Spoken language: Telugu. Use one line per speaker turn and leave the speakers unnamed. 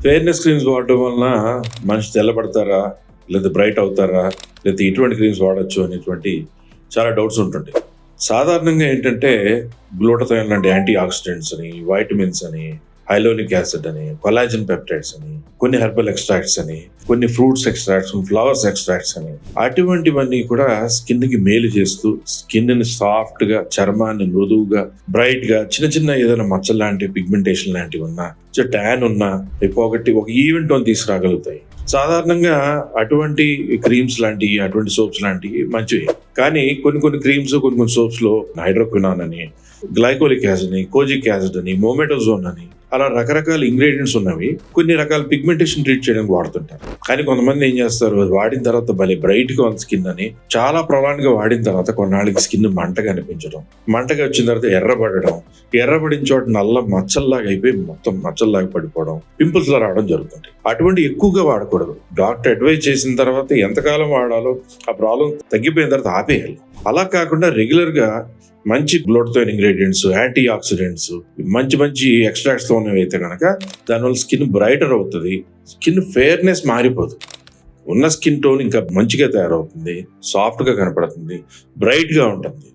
ఫెయిర్నెస్ క్రీమ్స్ వాడటం వలన మనిషి తెల్లబడతారా, లేదా బ్రైట్ అవుతారా, లేదా ఎటువంటి క్రీమ్స్ వాడచ్చు అనేటువంటి చాలా డౌట్స్ ఉంటుంటాయి. సాధారణంగా ఏంటంటే గ్లూటథయోన్ లాంటి యాంటీ ఆక్సిడెంట్స్ అని, వైటమిన్స్ అని, హైలోనిక్ యాసిడ్ అని, కొలాజన్ పెప్టైడ్స్ అని, కొన్ని హెర్బల్ ఎక్స్ట్రాక్ట్స్ అని, కొన్ని ఫ్రూట్స్ ఎక్స్ట్రాక్ట్స్, ఫ్లవర్స్ ఎక్స్ట్రాక్ట్స్ అని, అటువంటివన్నీ కూడా స్కిన్ కి మేలు చేస్తూ స్కిన్ ని సాఫ్ట్ గా, చర్మాన్ని మృదువుగా, బ్రైట్ గా, చిన్న చిన్న ఏదైనా మచ్చలు లాంటి పిగ్మెంటేషన్ లాంటివి ఉన్నా, ట్యాన్ ఉన్నా ఒక ఈవెంట్ అని తీసుకురాగలుగుతాయి. సాధారణంగా అటువంటి క్రీమ్స్ లాంటివి, అటువంటి సోప్స్ లాంటివి మంచివి. కానీ కొన్ని క్రీమ్స్, కొన్ని సోప్స్ లో హైడ్రోక్వినాన్ అని, గ్లైకోలిక్ యాసిడ్ అని, కోజిక్ యాసిడ్ అని, మోమెటోజోన్ అని, అలా రకరకాల ఇంగ్రీడియంట్స్ ఉన్నవి కొన్ని రకాల పిగ్మెంటేషన్ ట్రీట్ చేయడానికి వాడుతుంటారు. కానీ కొంతమంది ఏం చేస్తారు, అది వాడిన తర్వాత భలే బ్రైట్ గా ఉంది స్కిన్ అని చాలా ప్రొలాంగ్ గా వాడిన తర్వాత కొన్నాళ్ళకి స్కిన్ మంటగా అనిపించడం, మంటగా వచ్చిన తర్వాత ఎర్రబడిన చోట నల్ల మచ్చల్లాగా అయిపోయి మొత్తం మచ్చల్లాగా పడిపోవడం, పింపుల్స్ లా రావడం జరుగుతుంది. అటువంటి ఎక్కువగా వాడకూడదు. డాక్టర్ అడ్వైజ్ చేసిన తర్వాత ఎంతకాలం వాడాలో, ఆ ప్రాబ్లం తగ్గిపోయిన తర్వాత ఆపేయాలి. అలా కాకుండా రెగ్యులర్ గా మంచి గ్లూటథయోన్ ఇంగ్రీడియంట్స్, యాంటీ ఆక్సిడెంట్స్, మంచి ఎక్స్ట్రాక్ట్స్ తో ఉన్నవి అయితే కనుక దానివల్ల స్కిన్ బ్రైటర్ అవుతుంది, స్కిన్ ఫెయిర్నెస్ మారిపోతుంది, ఉన్న స్కిన్ టోన్ ఇంకా మంచిగా తయారవుతుంది, సాఫ్ట్ గా కనపడుతుంది, బ్రైట్ గా ఉంటుంది.